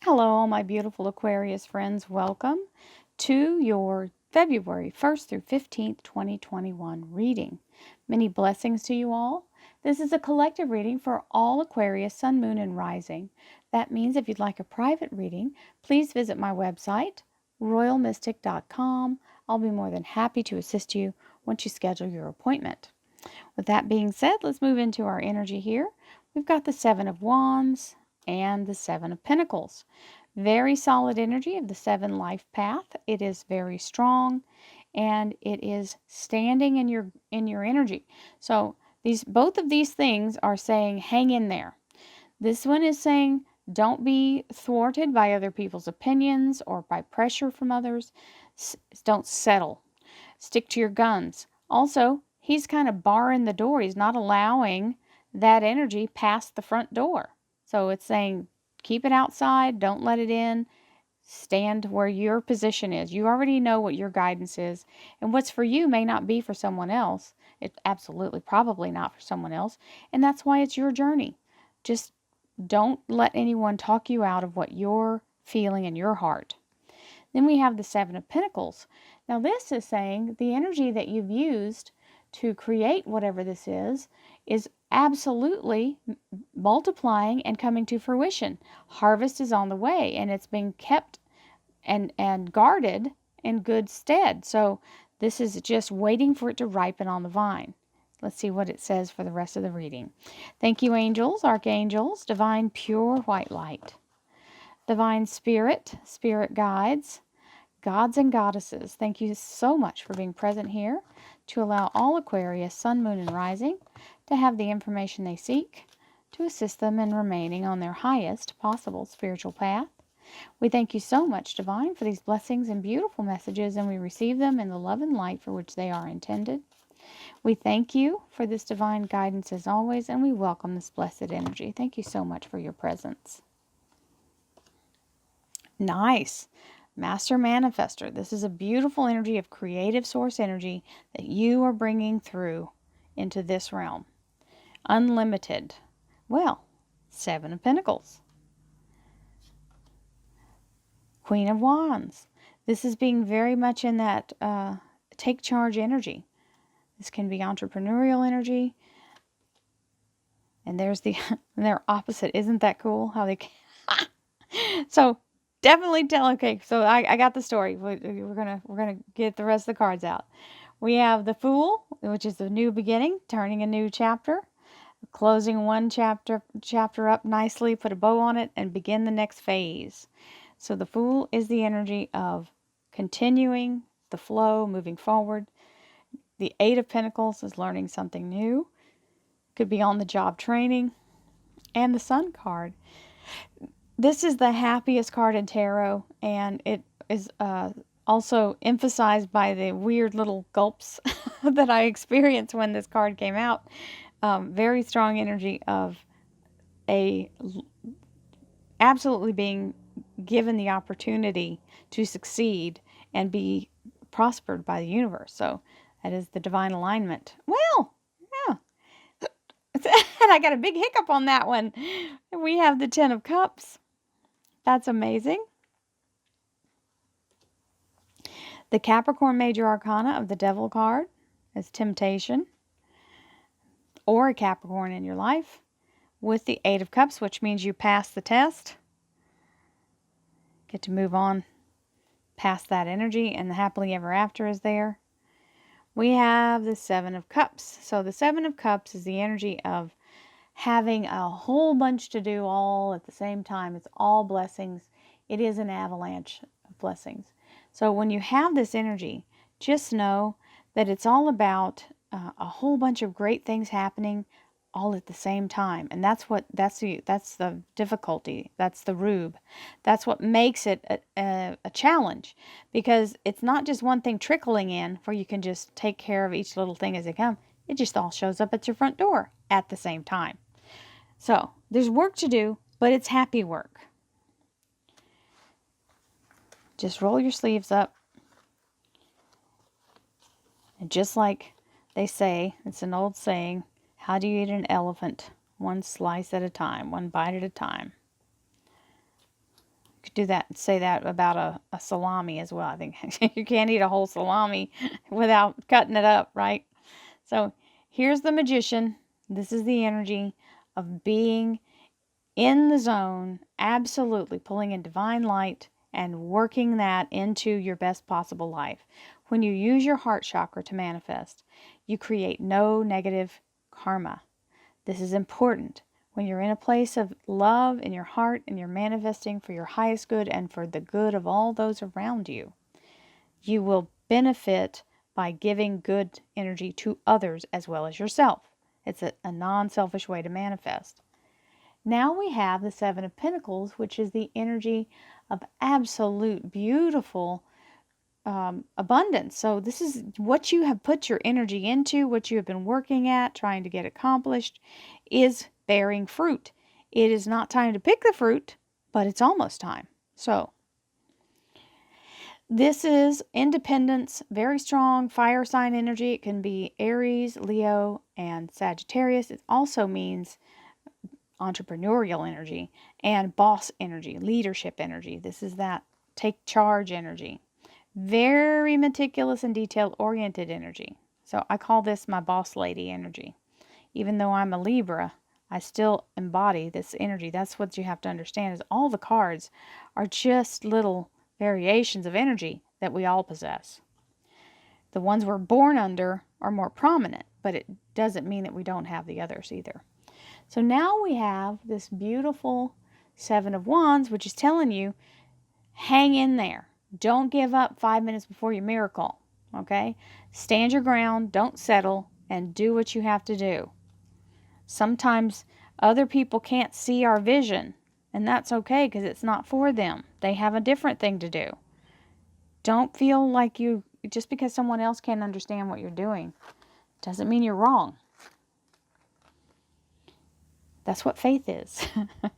Hello, all my beautiful Aquarius friends. Welcome to your February 1st through 15th, 2021 reading. Many blessings to you all. This is a collective reading for all Aquarius, Sun, Moon, and Rising. That means if you'd like a private reading, please visit my website, royalmystic.com. I'll be more than happy to assist you once you schedule your appointment. With that being said, let's move into our energy here. We've got the Seven of Wands and the Seven of Pentacles. Very solid energy of the seven life path. It is very strong and it is standing in your energy. So both of these things are saying hang in there. This one is saying don't be thwarted by other people's opinions or by pressure from others. Don't settle. Stick to your guns. Also, he's kind of barring the door. He's not allowing that energy past the front door. So it's saying keep it outside, don't let it in, stand where your position is. You already know what your guidance is, and what's for you may not be for someone else. It's absolutely probably not for someone else, and that's why it's your journey. Just don't let anyone talk you out of what you're feeling in your heart. Then we have the Seven of Pentacles. Now this is saying the energy that you've used to create whatever this is absolutely multiplying and coming to fruition. Harvest is on the way and it's being kept and guarded in good stead. So this is just waiting for it to ripen on the vine. Let's see what it says for the rest of the reading. Thank you, angels, archangels, divine pure white light, divine spirit, spirit guides, gods and goddesses. Thank you so much for being present here to allow all Aquarius, Sun, Moon, and Rising to have the information they seek to assist them in remaining on their highest possible spiritual path. We thank you so much, Divine, for these blessings and beautiful messages, and we receive them in the love and light for which they are intended. We thank you for this divine guidance as always, and we welcome this blessed energy. Thank you so much for your presence. Nice. Master Manifester. This is a beautiful energy of creative source energy that you are bringing through into this realm. Unlimited. Well, Seven of Pentacles. Queen of Wands. This is being very much in that take charge energy. This can be entrepreneurial energy. And there's their opposite. Isn't that cool? How they So definitely tell. Okay, so I got the story. We're gonna get the rest of the cards out. We have the Fool, which is the new beginning, turning a new chapter, closing one chapter up nicely, put a bow on it, and begin the next phase. So the Fool is the energy of continuing the flow, moving forward. The Eight of Pentacles is learning something new. Could be on the job training. And the Sun card. This is the happiest card in tarot, and it is also emphasized by the weird little gulps that I experienced when this card came out. Very strong energy of absolutely being given the opportunity to succeed and be prospered by the universe. So that is the divine alignment. Well, yeah. And I got a big hiccup on that one. We have the Ten of Cups. That's amazing. The Capricorn Major Arcana of the Devil card is temptation, or a Capricorn in your life, with the Eight of Cups, which means you pass the test. Get to move on past that energy, and the happily ever after is there. We have the Seven of Cups. So the Seven of Cups is the energy of having a whole bunch to do all at the same time. It's all blessings. It is an avalanche of blessings. So when you have this energy, just know that it's all about a whole bunch of great things happening all at the same time. And that's the difficulty. That's the rube. That's what makes it a challenge, because it's not just one thing trickling in where you can just take care of each little thing as they come. It just all shows up at your front door at the same time. So there's work to do, but it's happy work. Just roll your sleeves up. And just like they say, it's an old saying, how do you eat an elephant? One slice at a time, one bite at a time. could do that, say that about a salami as well. I think you can't eat a whole salami without cutting it up, right? So here's the magician. This is the energy of being in the zone, absolutely pulling in divine light and working that into your best possible life. When you use your heart chakra to manifest, you create no negative karma. This is important. When you're in a place of love in your heart and you're manifesting for your highest good and for the good of all those around you, you will benefit by giving good energy to others as well as yourself. It's a non-selfish way to manifest. Now we have the Seven of Pentacles, which is the energy of absolute beautiful abundance. So this is what you have put your energy into, what you have been working at, trying to get accomplished, is bearing fruit. It is not time to pick the fruit, but it's almost time. So this is independence, very strong fire sign energy. It can be Aries, Leo, and Sagittarius. It also means entrepreneurial energy and boss energy, leadership energy. This is that take charge energy. Very meticulous and detail-oriented energy. So I call this my boss lady energy. Even though I'm a Libra, I still embody this energy. That's what you have to understand, is all the cards are just little variations of energy that we all possess. The ones we're born under are more prominent, but it doesn't mean that we don't have the others either. So now we have this beautiful Seven of Wands, which is telling you, hang in there. Don't give up 5 minutes before your miracle, okay? Stand your ground, don't settle, and do what you have to do. Sometimes other people can't see our vision, and that's okay because it's not for them. They have a different thing to do. Don't feel like just because someone else can't understand what you're doing, doesn't mean you're wrong. That's what faith is.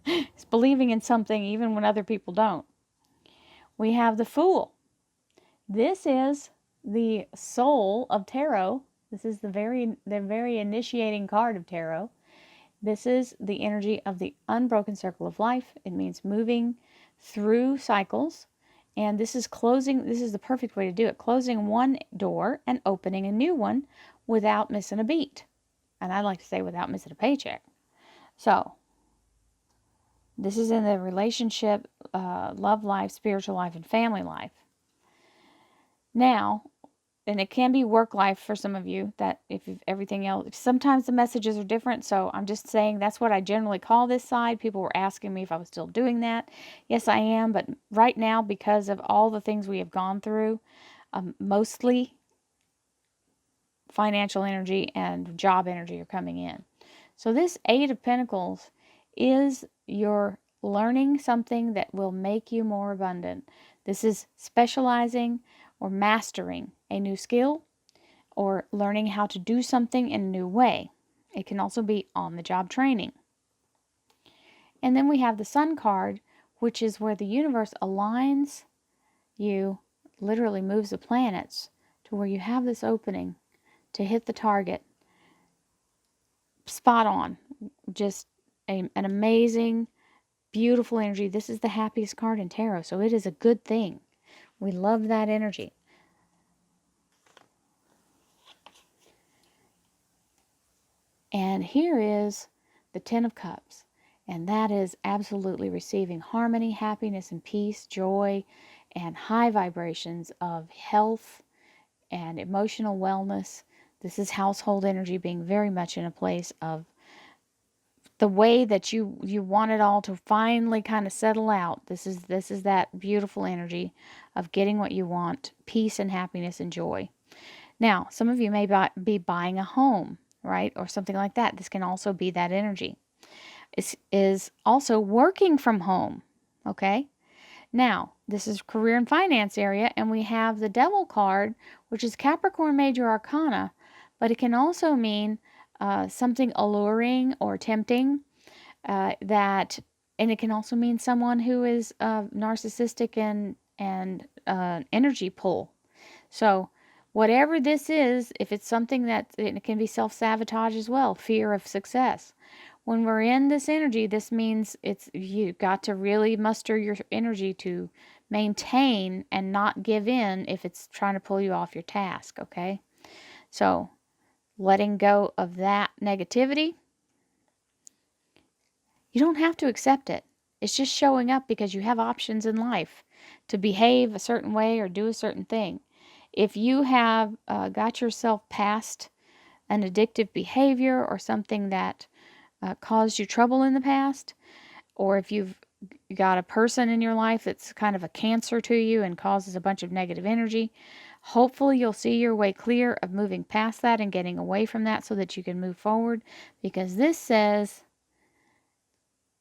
It's believing in something even when other people don't. We have the Fool. This is the soul of tarot. This is the very initiating card of tarot. This is the energy of the unbroken circle of life. It means moving through cycles. And this is closing. This is the perfect way to do it. Closing one door and opening a new one without missing a beat. And I like to say without missing a paycheck. So, this is in the relationship, love life, spiritual life, and family life. Now, and it can be work life for some of you, that if everything else, sometimes the messages are different, so I'm just saying that's what I generally call this side. People were asking me if I was still doing that. Yes, I am, but right now, because of all the things we have gone through, mostly financial energy and job energy are coming in. So this Eight of Pentacles is your learning something that will make you more abundant. This is specializing or mastering a new skill or learning how to do something in a new way. It can also be on-the-job training. And then we have the Sun card, which is where the universe aligns you, literally moves the planets to where you have this opening to hit the target. Spot on. Just an amazing, beautiful energy. This is the happiest card in tarot, so it is a good thing. We love that energy. And here is the Ten of Cups, and that is absolutely receiving harmony, happiness, and peace, joy, and high vibrations of health and emotional wellness. This is household energy being very much in a place of the way that you want it all to finally kind of settle out. This is that beautiful energy of getting what you want, peace and happiness and joy. Now, some of you may be buying a home, right? Or something like that. This can also be that energy. It is also working from home, okay? Now, this is career and finance area, and we have the Devil card, which is Capricorn Major Arcana, but it can also mean something alluring or tempting, and it can also mean someone who is narcissistic and energy pull. So whatever this is, if it's something that it can be self-sabotage as well, fear of success. when we're in this energy, this means you got to really muster your energy to maintain and not give in if it's trying to pull you off your task, okay? So, letting go of that negativity, you don't have to accept it. It's just showing up because you have options in life to behave a certain way or do a certain thing. If you have got yourself past an addictive behavior or something that caused you trouble in the past, or if you've got a person in your life that's kind of a cancer to you and causes a bunch of negative energy, hopefully you'll see your way clear of moving past that and getting away from that so that you can move forward, because this says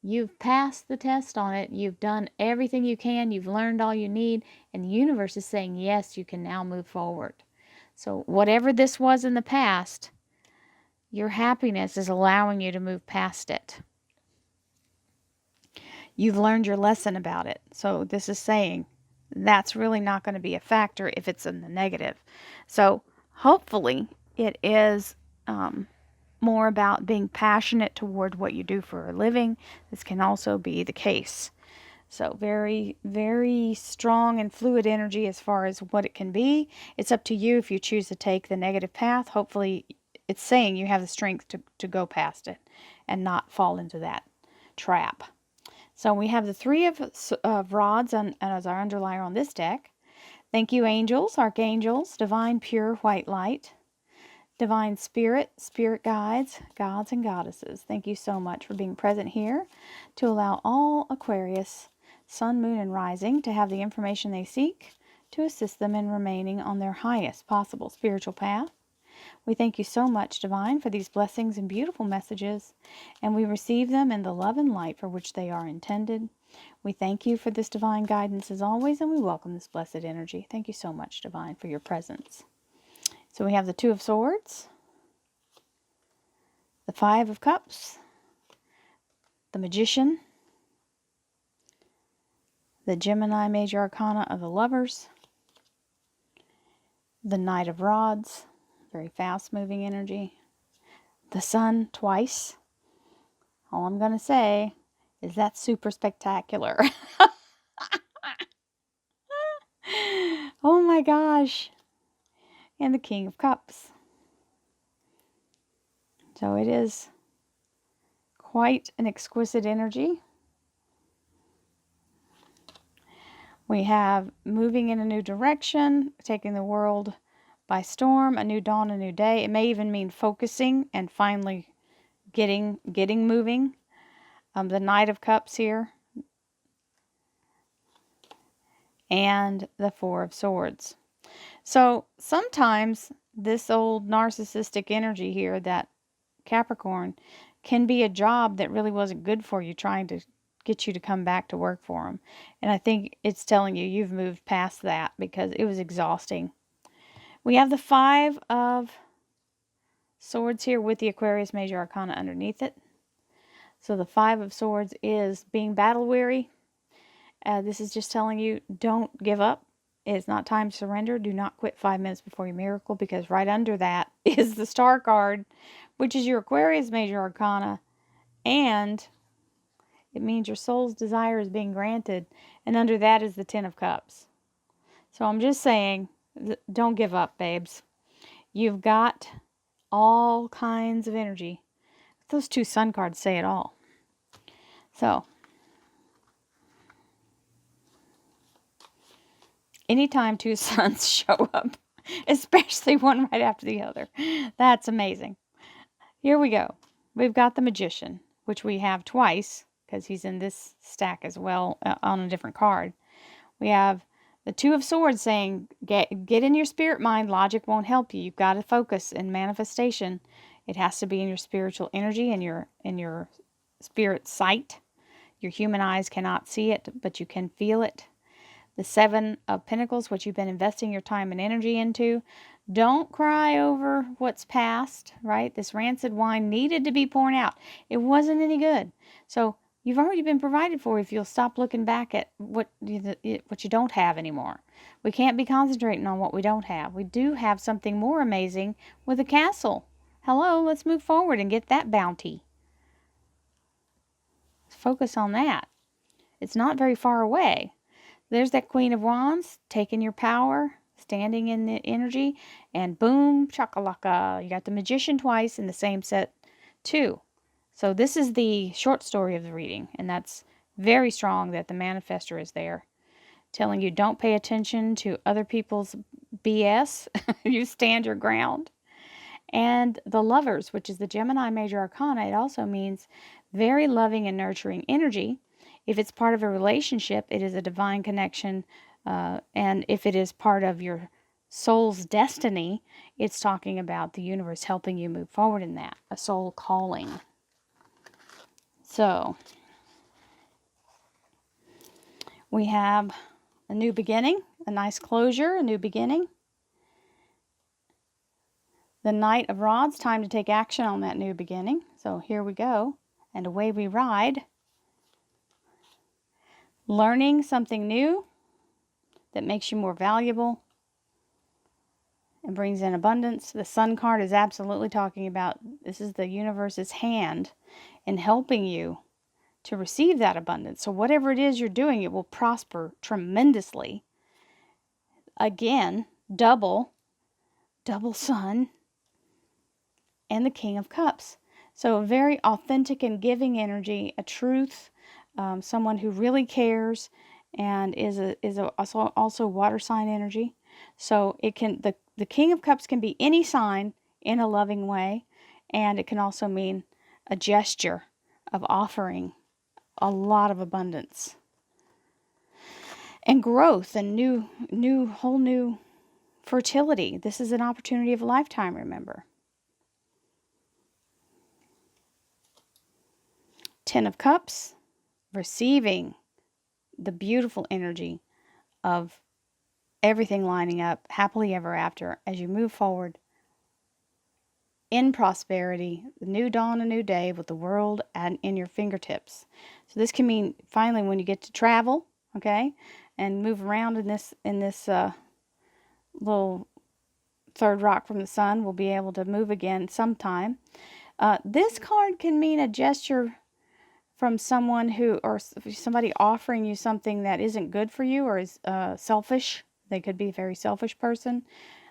you've passed the test on it, you've done everything you can, you've learned all you need, and the universe is saying, yes, you can now move forward. So whatever this was in the past, your happiness is allowing you to move past it. You've learned your lesson about it. So this is saying that's really not going to be a factor if it's in the negative. So hopefully it is more about being passionate toward what you do for a living. This can also be the case. So very, very strong and fluid energy as far as what it can be. It's up to you if you choose to take the negative path. Hopefully it's saying you have the strength to go past it and not fall into that trap. So we have the Three of Rods as our underliner on this deck. Thank you, angels, archangels, divine, pure, white light, divine spirit, spirit guides, gods and goddesses. Thank you so much for being present here to allow all Aquarius, sun, moon, and rising to have the information they seek to assist them in remaining on their highest possible spiritual path. We thank you so much, Divine, for these blessings and beautiful messages, and we receive them in the love and light for which they are intended. We thank you for this divine guidance as always, and we welcome this blessed energy. Thank you so much, Divine, for your presence. So we have the Two of Swords, the Five of Cups, the Magician, the Gemini Major Arcana of the Lovers, the Knight of Rods, very fast-moving energy, the Sun twice. All I'm going to say is that's super spectacular. Oh my gosh. And the King of Cups. So it is quite an exquisite energy. We have moving in a new direction, taking the world by storm, a new dawn, a new day. It may even mean focusing and finally getting moving. The Knight of Cups here. And the Four of Swords. So sometimes this old narcissistic energy here, that Capricorn, can be a job that really wasn't good for you, trying to get you to come back to work for them. And I think it's telling you you've moved past that because it was exhausting. We have the Five of Swords here with the Aquarius Major Arcana underneath it. So the Five of Swords is being battle weary. This is just telling you don't give up. It's not time to surrender. Do not quit 5 minutes before your miracle, because right under that is the Star card, which is your Aquarius Major Arcana, and it means your soul's desire is being granted, and under that is the Ten of Cups. So I'm just saying, don't give up, babes. You've got all kinds of energy. Those two Sun cards say it all. So anytime two suns show up, especially one right after the other, that's amazing. Here we go. We've got the Magician, which we have twice because he's in this stack as well on a different card. We have the Two of Swords saying, get in your spirit mind. Logic won't help you. You've got to focus in manifestation. It has to be in your spiritual energy and your spirit sight. Your human eyes cannot see it, but you can feel it. The Seven of Pentacles, what you've been investing your time and energy into. Don't cry over what's past, right? This rancid wine needed to be poured out. It wasn't any good. So you've already been provided for if you'll stop looking back at what you don't have anymore. We can't be concentrating on what we don't have. We do have something more amazing with a castle. Hello, let's move forward and get that bounty. Focus on that. It's not very far away. There's that Queen of Wands, taking your power, standing in the energy, and boom, chakalaka. You got the Magician twice in the same set, too. So this is the short story of the reading, and that's very strong that the manifestor is there, telling you don't pay attention to other people's BS. You stand your ground. And the Lovers, which is the Gemini major arcana, it also means very loving and nurturing energy. If it's part of a relationship, it is a divine connection. And if it is part of your soul's destiny, it's talking about the universe helping you move forward in that, a soul calling. So, we have a new beginning, a nice closure, a new beginning. The Knight of Rods, time to take action on that new beginning. So here we go, and away we ride. Learning something new that makes you more valuable and brings in abundance. The Sun card is absolutely talking about this is the universe's hand in helping you to receive that abundance. So whatever it is you're doing, it will prosper tremendously. Again, double Sun, and the King of Cups. So a very authentic and giving energy, a truth, someone who really cares, and is also water sign energy. So it can the King of Cups can be any sign in a loving way, and it can also mean a gesture of offering a lot of abundance and growth and whole new fertility. This is an opportunity of a lifetime, remember. Ten of Cups, receiving the beautiful energy of everything lining up happily ever after as you move forward in prosperity, the new dawn, a new day with the world in your fingertips. So this can mean finally when you get to travel, okay, and move around in this little third rock from the sun, we'll be able to move again sometime. This card can mean a gesture from someone or somebody offering you something that isn't good for you or is selfish. They could be a very selfish person,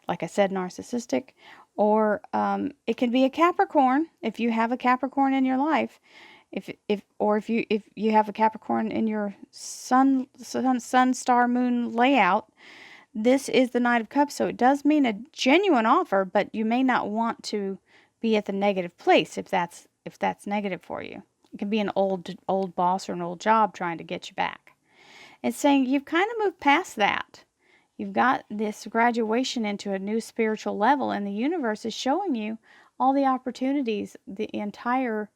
like I said, narcissistic. Or it can be a Capricorn, if you have a Capricorn in your life. If you have a Capricorn in your sun, star, moon layout, this is the Knight of Cups. So it does mean a genuine offer, but you may not want to be at the negative place if that's negative for you. It can be an old boss or an old job trying to get you back. It's saying you've kind of moved past that. You've got this graduation into a new spiritual level, and the universe is showing you all the opportunities, the entire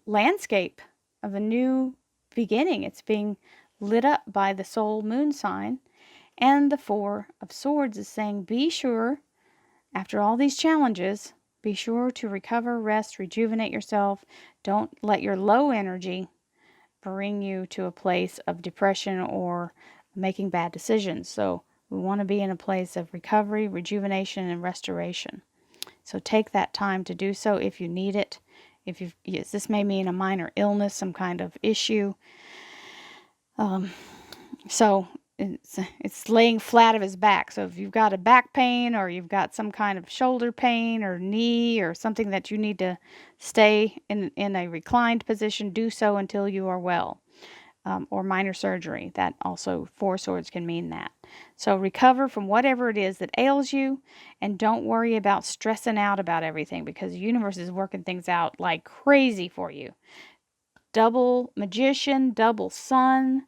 landscape of a new beginning. It's being lit up by the soul moon sign. And the Four of Swords is saying, be sure, after all these challenges, be sure to recover, rest, rejuvenate yourself. Don't let your low energy bring you to a place of depression or making bad decisions. So we want to be in a place of recovery, rejuvenation, and restoration. So take that time to do so if you need it. This may mean a minor illness, some kind of issue. So it's laying flat of his back. So if you've got a back pain or you've got some kind of shoulder pain or knee or something that you need to stay in a reclined position, do so until you are well. Or minor surgery. That also, Four Swords can mean that. So recover from whatever it is that ails you, and don't worry about stressing out about everything, because the universe is working things out like crazy for you. Double Magician, double Sun.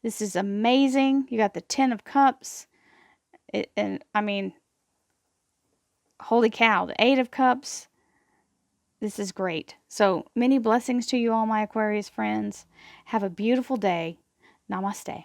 This is amazing. You got the Ten of Cups. Holy cow, the Eight of Cups. This is great. So many blessings to you all, my Aquarius friends. Have a beautiful day. Namaste.